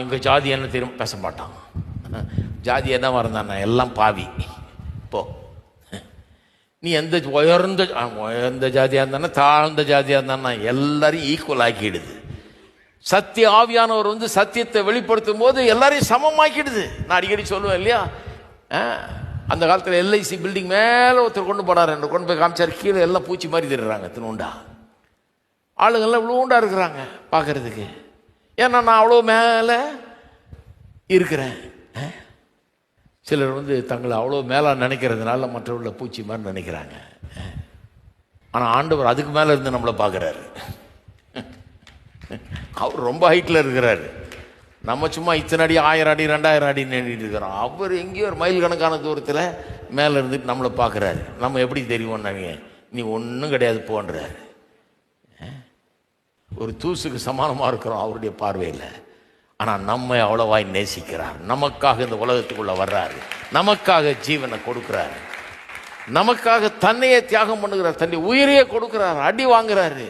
எங்கள் ஜாதி என்ன தெரியும் பேச மாட்டான். ஜாதி என்ன இருந்தாண்ணா எல்லாம் பாவி. போ, நீ எந்த உயர்ந்த ஜாதியாக இருந்தானா தாழ்ந்த ஜாதியாக இருந்தானா எல்லாரையும் ஈக்குவல் ஆக்கிடுது. சத்திய ஆவியானவர் வந்து சத்தியத்தை வெளிப்படுத்தும் போது எல்லாரையும் சமமாக்கிடுது. நான் அடிக்கடி சொல்லுவேன் இல்லையா, அந்த காலத்தில் எல்ஐசி பில்டிங் மேலே ஒருத்தர் கொண்டு போனார், கொண்டு போய் காமிச்சார். கீழே எல்லாம் பூச்சி மாதிரி திடுறாங்க, தின்னுண்டா ஆளுங்கள்லாம் இவ்வளோ உண்டா இருக்கிறாங்க பார்க்கறதுக்கு. ஏன்னா நான் அவ்வளோ மேலே இருக்கிறேன். சிலர் வந்து தங்களை அவ்வளோ மேலே நினைக்கிறதுனால மற்றவர்கள பூச்சி மாதிரி நினைக்கிறாங்க. ஆனால் ஆண்டவர் அதுக்கு மேலே இருந்து நம்மளை பார்க்குறாரு. அவர் ரொம்ப ஹைட்டில் இருக்கிறாரு. நம்ம சும்மா இத்தனை அடி 1000 அடி 2000 அடி நின்றுட்டு இருக்கிறோம். அவர் எங்கேயோ ஒரு மைல் கணக்கான தூரத்தில் மேலே இருந்துட்டு நம்மளை பார்க்குறாரு. நம்ம எப்படி தெரியும்னாங்க, நீ ஒன்றும் கிடையாது போன்றாரு. ஒரு தூசுக்கு சமானமாக இருக்கிறோம் அவருடைய பார்வையில். ஆனால் நம்மை அவ்வளவாய் நேசிக்கிறார். நமக்காக இந்த உலகத்துக்குள்ளே வர்றாரு, நமக்காக ஜீவனை கொடுக்குறாரு, நமக்காக தன்னையே தியாகம் பண்ணுகிறார், தன்னை உயிரையே கொடுக்குறார், அடி வாங்குறாரு,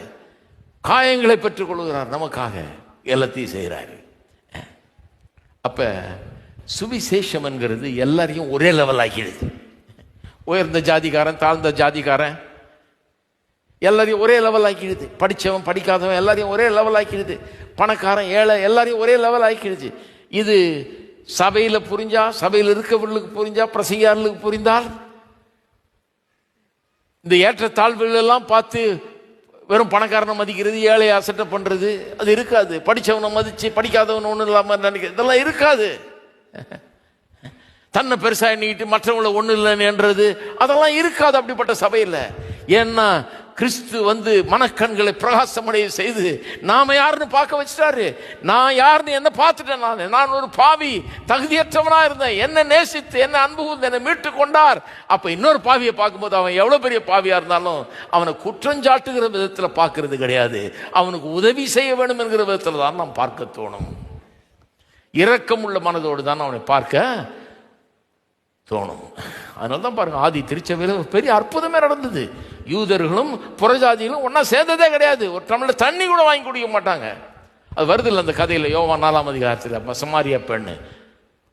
காயங்களை பெற்றுக் கொள்கிறார், நமக்காக எல்லாத்தையும் செய்கிறாரு. அப்போ சுவிசேஷம் என்கிறது எல்லாரையும் ஒரே லெவல் ஆக்கிடுது. உயர்ந்த ஜாதிக்காரன் தாழ்ந்த ஜாதிக்காரன் எல்லாரையும் ஒரே லெவல் ஆக்கிடுது. படித்தவன் படிக்காதவன் எல்லாரையும் ஒரே லெவல் ஆக்கிடுது. பணக்காரன் ஏழை எல்லாரையும் ஒரே லெவல் ஆக்கிடுது. இது சபையில் புரிஞ்சா, சபையில் இருக்கவர்களுக்கு புரிஞ்சா, பிரசங்கியாளர்களுக்கு புரிந்தால் இந்த ஏற்ற தாழ்வுகள் எல்லாம் பார்த்து வெறும் பணக்காரனை மதிக்கிறது, ஏழையை அசட்டை பண்ணுறது அது இருக்காது. படித்தவனை மதித்து படிக்காதவன் ஒன்றும் இல்லாமல் நினைக்கிறது இதெல்லாம் இருக்காது. தன்னை பெருசாக எண்ணிக்கிட்டு மற்றவங்களை ஒன்றும் இல்லைன்றது அதெல்லாம் இருக்காது அப்படிப்பட்ட சபையில். ஏன்னா கிறிஸ்து வந்து மனக்கண்களை பிரகாசமடைய செய்து நாம யாருன்னு பார்க்க வச்சிட்டாரு. நான் யாருன்னு என்ன பார்த்துட்டேன். நான் ஒரு பாவி, தகுதியற்றவனா இருந்தேன். என்ன நேசித்து என்ன அன்பு கூர்ந்து என்னை மீட்டு கொண்டார். அப்ப இன்னொரு பாவியை பார்க்கும்போது அவன் எவ்வளவு பெரிய பாவியா இருந்தாலும் அவனை குற்றஞ்சாட்டுகிற விதத்தில் பார்க்கறது கிடையாது. அவனுக்கு உதவி செய்ய வேண்டும் என்கிற விதத்தில் தான் நாம் பார்க்க தோணும். இரக்கம் உள்ள மனதோடு தான் அவனை பார்க்க தோணும். அதனால தான் பாருங்க, ஆதி திருச்சபையில் பெரிய அற்புதமே நடந்தது. யூதர்களும் புறஜாதிகளும் ஒன்னா சேர்ந்ததே கிடையாது. ஒரு டம்ளர் தண்ணி கூட வாங்கி குடிக்க மாட்டாங்க. அது வருது இல்லை அந்த கதையில், யோவான் 4ஆம் அதிகாரத்தில் சமாரியா பெண்ணு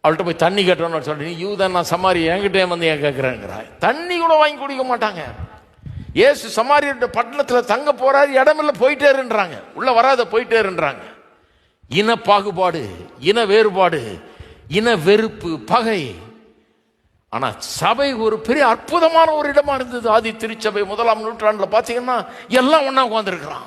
அவள்கிட்ட போய் தண்ணி கேட்டோன்னு சொல்லி, நீ யூதன் நான் சமாரி என்கிட்டே வந்து ஏன் கேட்குறேங்கிறாய். தண்ணி கூட வாங்கி குடிக்க மாட்டாங்க. ஏசு சமாரிய பட்டணத்தில் தங்க போறாரு, இடமில்ல போயிட்டேருன்றாங்க, உள்ள வராத போயிட்டேருன்றாங்க. இன பாகுபாடு, இன வேறுபாடு, இன வெறுப்பு, பகை. ஆனா சபை ஒரு பெரிய அற்புதமான ஒரு இடமா இருந்தது. ஆதி திருச்சபை 1ஆம் நூற்றாண்டுல பாத்தீங்கன்னா எல்லாம் ஒன்னா உட்கார்ந்துருக்கிறான்.